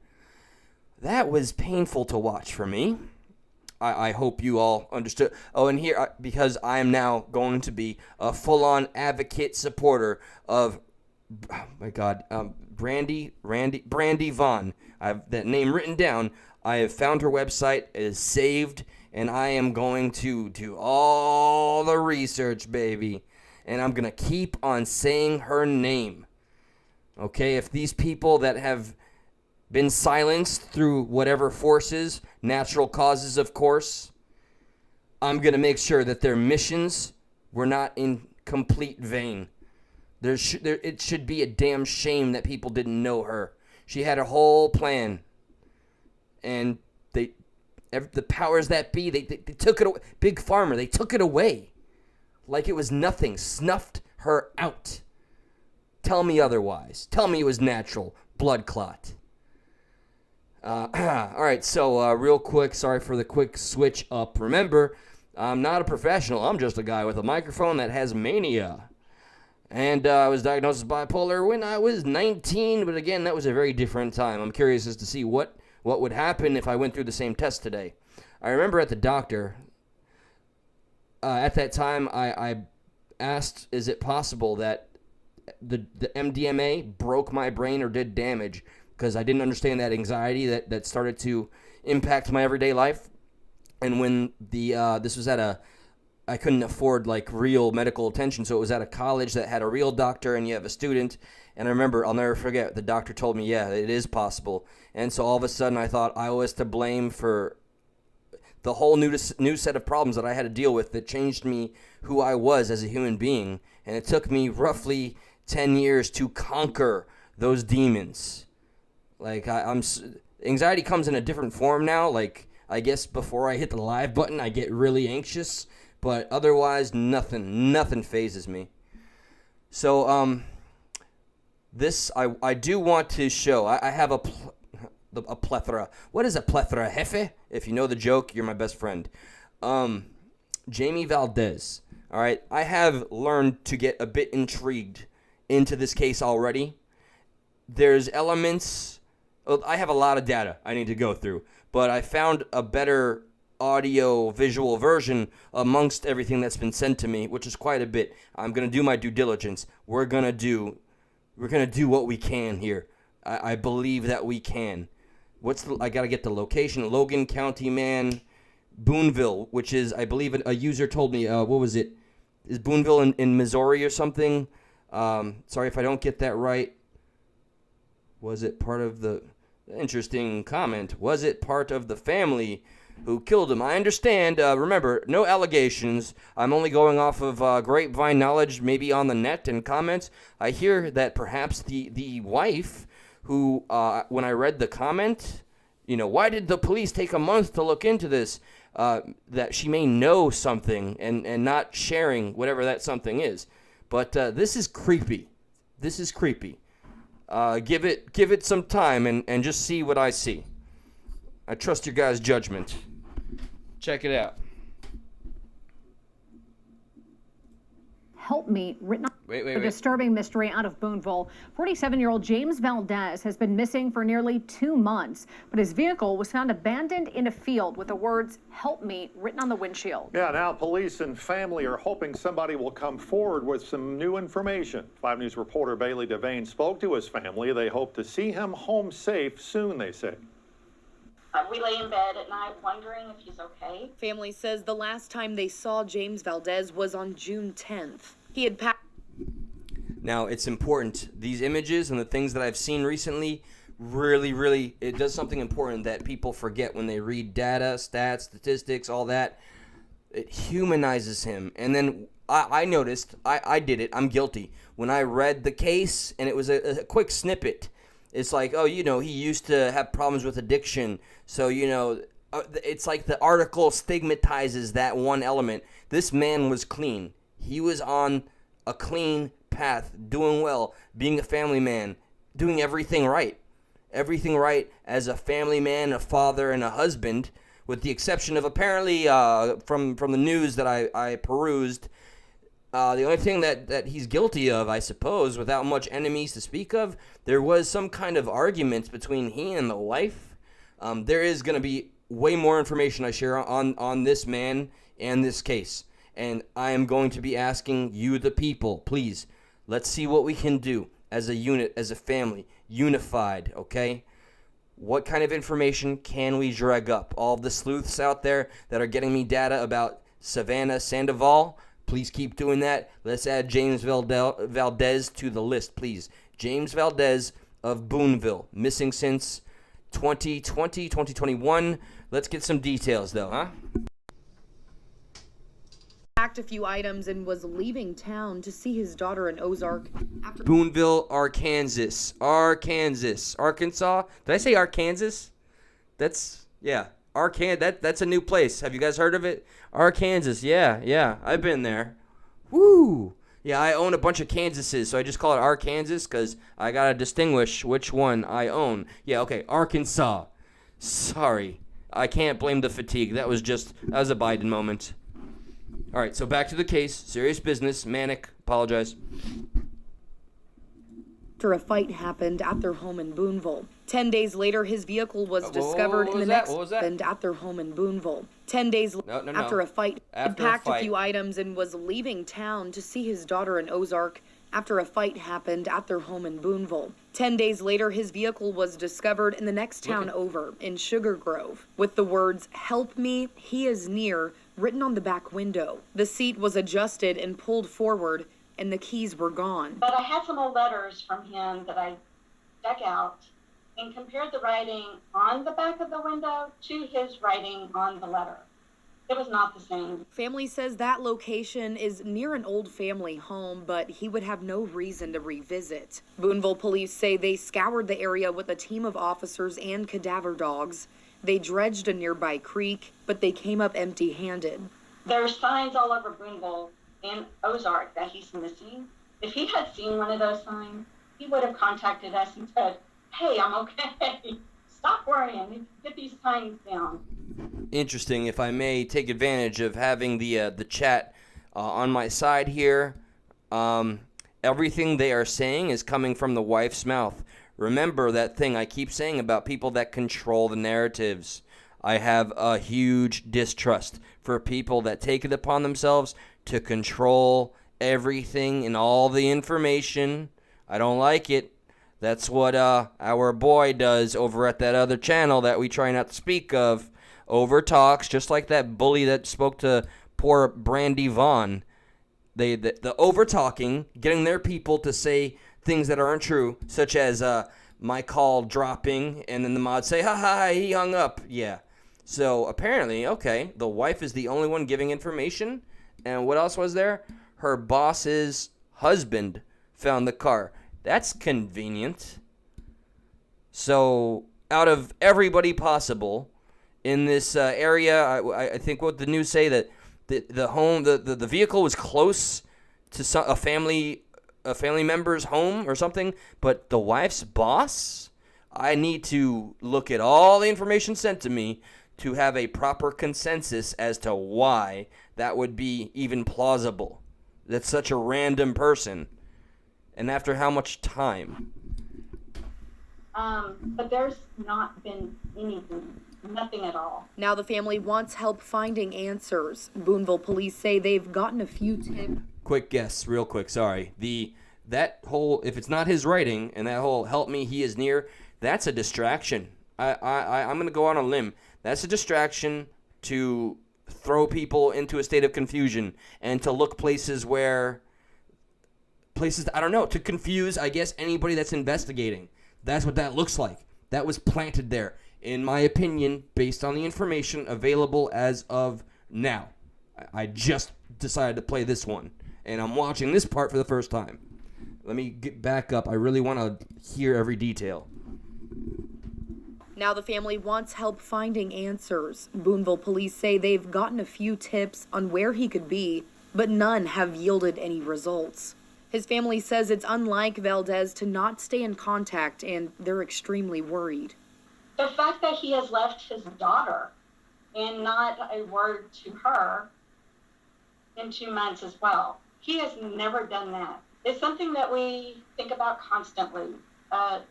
That was painful to watch for me. I hope you all understood. Oh, and here, because I am now going to be a full-on advocate supporter of, oh my God, Brandy Vaughn. I have that name written down. I have found her website. It is saved, and I am going to do all the research, baby. And I'm going to keep on saying her name. Okay, if these people that have been silenced through whatever forces, natural causes, of course, I'm going to make sure that their missions were not in complete vain. It should be a damn shame that people didn't know her. She had a whole plan. And the powers that be, they took it away. Big Pharma, they took it away. Like it was nothing. Snuffed her out. Tell me otherwise. Tell me it was natural. Blood clot. All right, so real quick, sorry for the quick switch up. Remember, I'm not a professional. I'm just a guy with a microphone that has mania. And I was diagnosed with bipolar when I was 19, but again, that was a very different time. I'm curious as to see what would happen if I went through the same test today. I remember at the doctor, at that time, I asked, is it possible that the MDMA broke my brain or did damage? Because I didn't understand that anxiety that started to impact my everyday life. And when this was I couldn't afford like real medical attention, so it was at a college that had a real doctor and you have a student. And I remember, I'll never forget, the doctor told me, yeah, it is possible. And so all of a sudden I thought I was to blame for the whole new set of problems that I had to deal with that changed me who I was as a human being. And it took me roughly 10 years to conquer those demons. Like, anxiety comes in a different form now. Like, I guess before I hit the live button, I get really anxious. But otherwise, nothing phases me. So, I do want to show. I have a plethora. What is a plethora, jefe? If you know the joke, you're my best friend. Jamie Valdez. All right, I have learned to get a bit intrigued into this case already. There's elements. I have a lot of data I need to go through, but I found a better audio visual version amongst everything that's been sent to me, which is quite a bit. I'm going to do my due diligence. We're going to do what we can here. I believe that we can. I got to get the location. Logan County, man. Boonville, which is, I believe a user told me, what was it? Is Boonville in Missouri or something? Sorry if I don't get that right. Was it part of the... Interesting comment. Was it part of the family who killed him? I understand. Remember, no allegations. I'm only going off of grapevine knowledge, maybe on the net and comments. I hear that perhaps the wife who, when I read the comment, why did the police take a month to look into this? That she may know something and not sharing whatever that something is. But this is creepy. This is creepy. Give it some time and just see what I see. I trust your guys' judgment. Check it out. "Help Me" written on Wait. disturbing mystery out of Boonville. 47-year-old James Valdez has been missing for nearly 2 months, but his vehicle was found abandoned in a field with the words "Help Me" written on the windshield. Yeah, now police and family are hoping somebody will come forward with some new information. 5 News reporter Bailey Devane spoke to his family. They hope to see him home safe soon, they say. We lay in bed at night wondering if he's okay. Family says the last time they saw James Valdez was on June 10th. He had passed. Now, it's important. These images and the things that I've seen recently really, it does something important that people forget when they read data, stats, statistics, all that. It humanizes him. And then I noticed, I did it, I'm guilty. When I read the case, and it was a quick snippet, it's like, oh, you know, he used to have problems with addiction. So, you know, it's like the article stigmatizes that one element. This man was clean. He was on a clean path, doing well, being a family man, doing everything right. Everything right as a family man, a father, and a husband, with the exception of apparently from the news that I perused, the only thing that he's guilty of, I suppose, without much enemies to speak of, there was some kind of argument between he and the wife. There is going to be way more information I share on this man and this case. And I am going to be asking you, the people, please, let's see what we can do as a unit, as a family, unified, okay? What kind of information can we drag up? All of the sleuths out there that are getting me data about Savannah Sandoval, please keep doing that. Let's add James Valdez to the list, please. James Valdez of Boonville, missing since 2020, 2021. Let's get some details, though, huh? Packed a few items and was leaving town to see his daughter in Ozark. After Boonville, Arkansas. Arkansas. Did I say Arkansas? That's, yeah. That's a new place. Have you guys heard of it? Arkansas. Yeah. I've been there. Woo. Yeah, I own a bunch of Kansases, so I just call it Arkansas because I got to distinguish which one I own. Yeah, okay, Arkansas. Sorry. I can't blame the fatigue. That was a Biden moment. All right, so back to the case. Serious business. Manic. Apologize. After a fight happened at their home in Boonville. 10 days later, his vehicle was discovered in the next happened at their home in Boonville. 10 days after a fight, he packed a few items and was leaving town to see his daughter in Ozark after a fight happened at their home in Boonville. 10 days later, his vehicle was discovered in the next town over, in Sugar Grove, with the words, "Help me, he is near," written on the back window. The seat was adjusted and pulled forward, and the keys were gone. But I had some old letters from him that I dug out and compared the writing on the back of the window to his writing on the letter. It was not the same. Family says that location is near an old family home, but he would have no reason to revisit. Boonville police say they scoured the area with a team of officers and cadaver dogs. They dredged a nearby creek, but they came up empty-handed. There are signs all over Boonville and Ozark that he's missing. If he had seen one of those signs, he would have contacted us and said, "Hey, I'm okay. Stop worrying. Get these signs down." Interesting. If I may take advantage of having the chat on my side here, everything they are saying is coming from the wife's mouth. Remember that thing I keep saying about people that control the narratives. I have a huge distrust for people that take it upon themselves to control everything and all the information. I don't like it. That's what our boy does over at that other channel that we try not to speak of. Over talks, just like that bully that spoke to poor Brandy Vaughn. The over talking, getting their people to say things that aren't true, such as my call dropping, and then the mods say, "Ha ha, he hung up." Yeah. So apparently, okay, the wife is the only one giving information. And what else was there? Her boss's husband found the car. That's convenient. So out of everybody possible in this area, I think what the news say that the home, the vehicle was close to a family member's home or something, but the wife's boss, I need to look at all the information sent to me to have a proper consensus as to why that would be even plausible. That's such a random person. And after how much time? But there's not been anything, nothing at all. Now the family wants help finding answers. Boonville police say they've gotten a few tips. Quick guess, real quick, sorry. That whole, if it's not his writing, and that whole help me, he is near, that's a distraction. I'm going to go on a limb. That's a distraction to throw people into a state of confusion and to look places, I don't know, to confuse, I guess, anybody that's investigating. That's what that looks like. That was planted there, in my opinion, based on the information available as of now. I just decided to play this one, and I'm watching this part for the first time. Let me get back up. I really want to hear every detail. Now the family wants help finding answers. Boonville police say they've gotten a few tips on where he could be, but none have yielded any results. His family says it's unlike Valdez to not stay in contact, and they're extremely worried. The fact that he has left his daughter and not a word to her in 2 months as well. He has never done that. It's something that we think about constantly.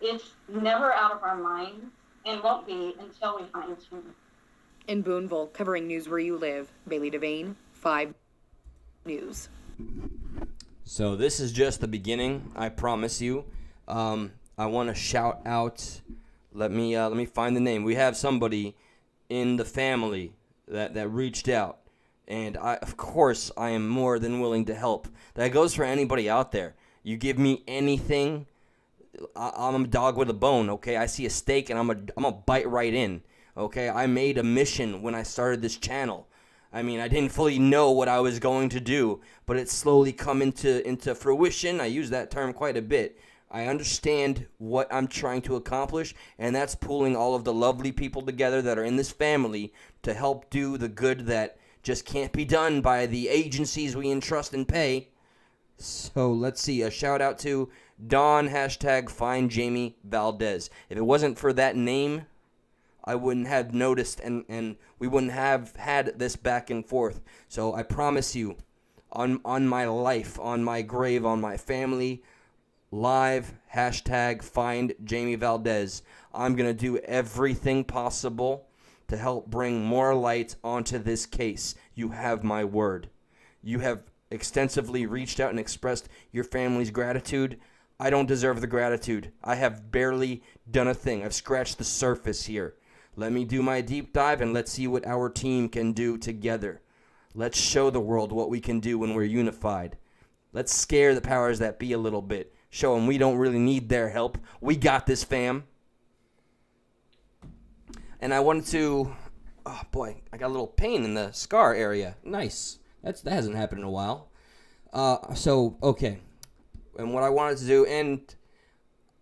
It's never out of our minds and won't be until we find him. In Boonville, covering news where you live, Bailey Devane, 5 News. So this is just the beginning, I promise you. I want to shout out, let me find the name. We have somebody in the family that reached out. And of course, I am more than willing to help. That goes for anybody out there. You give me anything, I'm a dog with a bone, okay? I see a steak and I'm a bite right in, okay? I made a mission when I started this channel. I mean, I didn't fully know what I was going to do, but it's slowly come into fruition. I use that term quite a bit. I understand what I'm trying to accomplish, and that's pulling all of the lovely people together that are in this family to help do the good that just can't be done by the agencies we entrust and pay. So let's see, a shout out to Dawn, #find Jamie Valdez. If it wasn't for that name, I wouldn't have noticed and we wouldn't have had this back and forth. So I promise you, on my life, on my grave, on my family, live, #find Jamie Valdez. I'm going to do everything possible to help bring more light onto this case. You have my word. You have extensively reached out and expressed your family's gratitude. I don't deserve the gratitude. I have barely done a thing. I've scratched the surface here. Let me do my deep dive and let's see what our team can do together. Let's show the world what we can do when we're unified. Let's scare the powers that be a little bit. Show them we don't really need their help. We got this, fam. And I wanted to... Oh, boy. I got a little pain in the scar area. Nice. That hasn't happened in a while. Okay. And what I wanted to do... And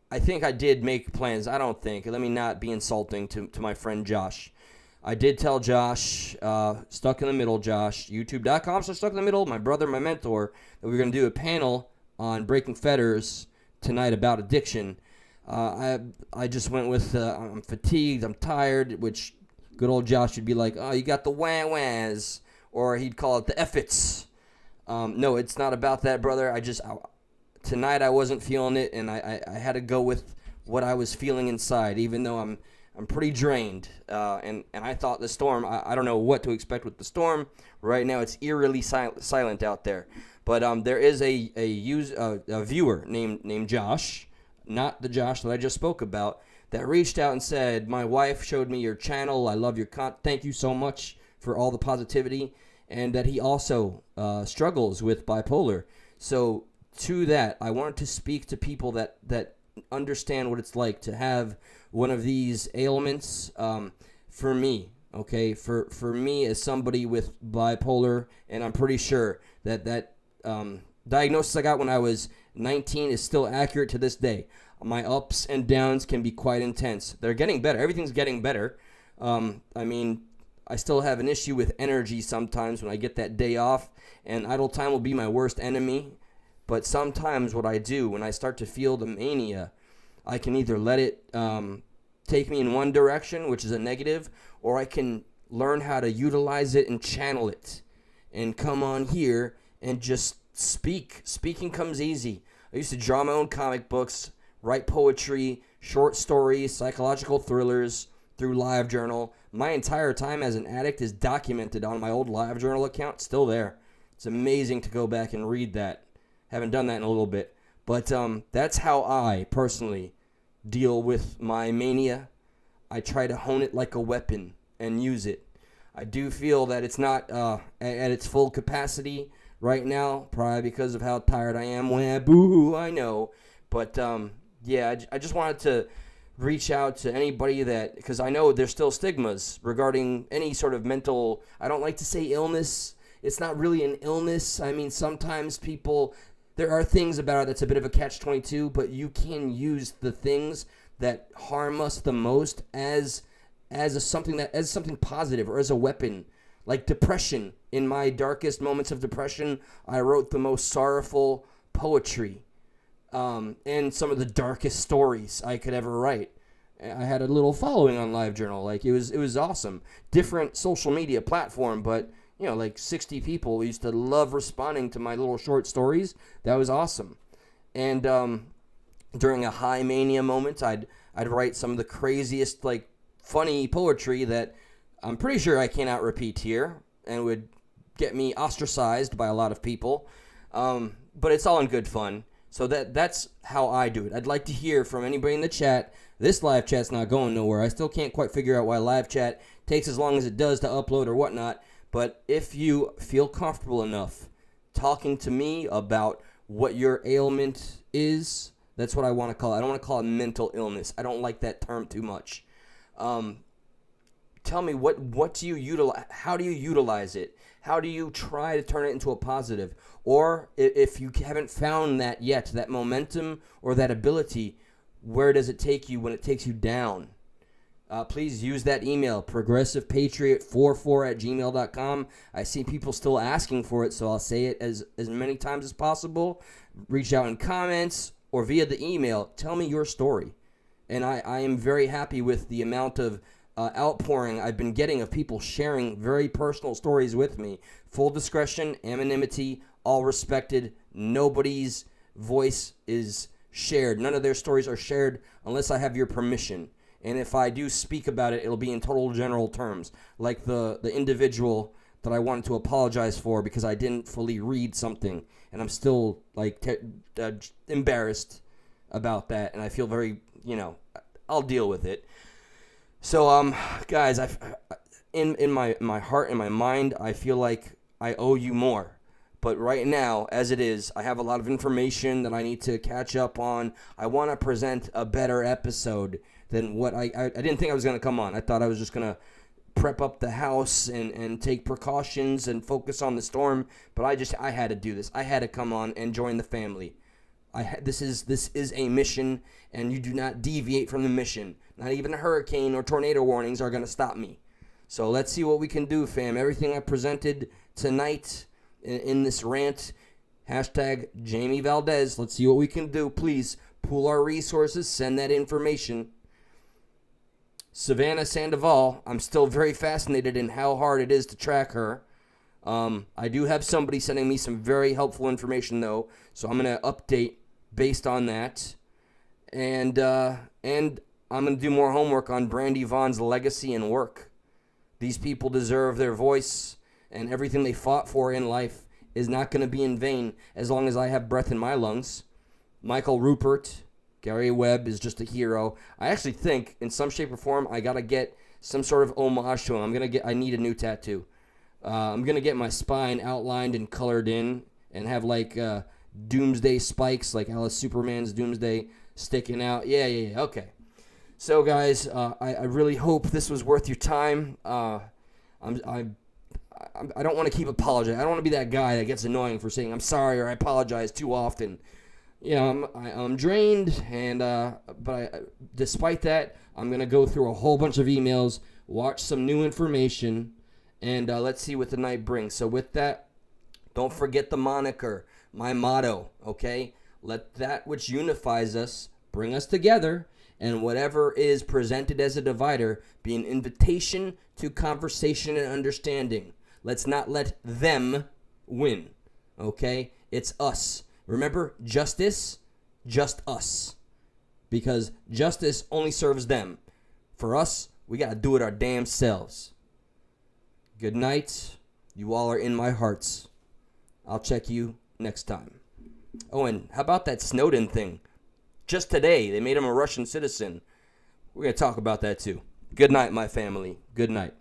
I think I did make plans. I don't think. Let me not be insulting to my friend Josh. I did tell Josh, Stuck in the Middle Josh, youtube.com/stuckinthe-middle, my brother, my mentor, that we were going to do a panel on breaking fetters tonight about addiction. I just went with, I'm fatigued, I'm tired, which good old Josh would be like, oh, you got the wah-wahs, or he'd call it the F-its. No, it's not about that, brother. Tonight I wasn't feeling it, and I had to go with what I was feeling inside, even though I'm pretty drained, and I thought the storm, I don't know what to expect with the storm. Right now it's eerily silent out there. But there is a viewer named Josh, not the Josh that I just spoke about, that reached out and said, my wife showed me your channel. I love your content. Thank you so much for all the positivity. And that he also struggles with bipolar. So to that, I wanted to speak to people that understand what it's like to have one of these ailments. For me, okay, for me as somebody with bipolar, and I'm pretty sure that diagnosis I got when I was 19 is still accurate to this day. My ups and downs can be quite intense. They're getting better. Everything's getting better. I mean, I still have an issue with energy sometimes when I get that day off, and idle time will be my worst enemy. But sometimes what I do when I start to feel the mania, I can either let it take me in one direction, which is a negative, or I can learn how to utilize it and channel it and come on here and just speak. Speaking comes easy. I used to draw my own comic books, write poetry, short stories, psychological thrillers through LiveJournal. My entire time as an addict is documented on my old LiveJournal account, still there. It's amazing to go back and read that. Haven't done that in a little bit. But that's how I personally deal with my mania. I try to hone it like a weapon and use it. I do feel that it's not at its full capacity right now, probably because of how tired I am. Boo, I know. But yeah, I just wanted to reach out to anybody that, because I know there's still stigmas regarding any sort of mental, I don't like to say illness. It's not really an illness. I mean, sometimes people, there are things about it that's a bit of a catch-22, but you can use the things that harm us the most as something positive or as a weapon. Like depression. In my darkest moments of depression, I wrote the most sorrowful poetry and some of the darkest stories I could ever write. I had a little following on LiveJournal. Like it was awesome. Different social media platform, but like 60 people used to love responding to my little short stories. That was awesome. And during a high mania moment, I'd write some of the craziest, like, funny poetry that I'm pretty sure I cannot repeat here and would get me ostracized by a lot of people. But it's all in good fun. So that's how I do it. I'd like to hear from anybody in the chat. This live chat's not going nowhere. I still can't quite figure out why live chat takes as long as it does to upload or whatnot. But if you feel comfortable enough talking to me about what your ailment is, that's what I want to call it. I don't want to call it mental illness. I don't like that term too much. Tell me, what do you utilize? How do you utilize it? How do you try to turn it into a positive? Or if you haven't found that yet, that momentum or that ability, where does it take you when it takes you down? Please use that email, progressivepatriot44@gmail.com. I see people still asking for it, so I'll say it as many times as possible. Reach out in comments or via the email. Tell me your story. And I am very happy with the amount of outpouring I've been getting of people sharing very personal stories with me. Full discretion, anonymity, all respected. Nobody's voice is shared. None of their stories are shared unless I have your permission. And if I do speak about it, it'll be in total general terms. Like the individual that I wanted to apologize for because I didn't fully read something. And I'm still embarrassed about that. And I feel very, I'll deal with it. So, guys, in my heart and my mind, I feel like I owe you more. But right now, as it is, I have a lot of information that I need to catch up on. I want to present a better episode than what I didn't think I was going to come on. I thought I was just going to prep up the house and take precautions and focus on the storm. But I had to do this. I had to come on and join the family. This is a mission, and you do not deviate from the mission. Not even a hurricane or tornado warnings are going to stop me. So let's see what we can do, fam. Everything I presented tonight in this rant, hashtag Jamie Valdez. Let's see what we can do. Please pool our resources. Send that information. Savannah Sandoval, I'm still very fascinated in how hard it is to track her. I do have somebody sending me some very helpful information, though, so I'm going to update based on that. And I'm going to do more homework on Brandy Vaughn's legacy and work. These people deserve their voice, and everything they fought for in life is not going to be in vain as long as I have breath in my lungs. Michael Rupert, Gary Webb is just a hero. I actually think, in some shape or form, I got to get some sort of homage to him. I need a new tattoo. I'm going to get my spine outlined and colored in and have like doomsday spikes, like Alice Superman's doomsday sticking out. Yeah, okay. So, guys, I really hope this was worth your time. I don't want to keep apologizing. I don't want to be that guy that gets annoying for saying I'm sorry or I apologize too often. I'm drained, and despite that, I'm going to go through a whole bunch of emails, watch some new information, and let's see what the night brings. So with that, don't forget the moniker, my motto, okay? Let that which unifies us bring us together, and whatever is presented as a divider be an invitation to conversation and understanding. Let's not let them win. Okay? It's us. Remember, justice, just us. Because justice only serves them. For us, we got to do it our damn selves. Good night. You all are in my hearts. I'll check you next time. Oh, and how about that Snowden thing? Just today, they made him a Russian citizen. We're going to talk about that too. Good night, my family. Good night.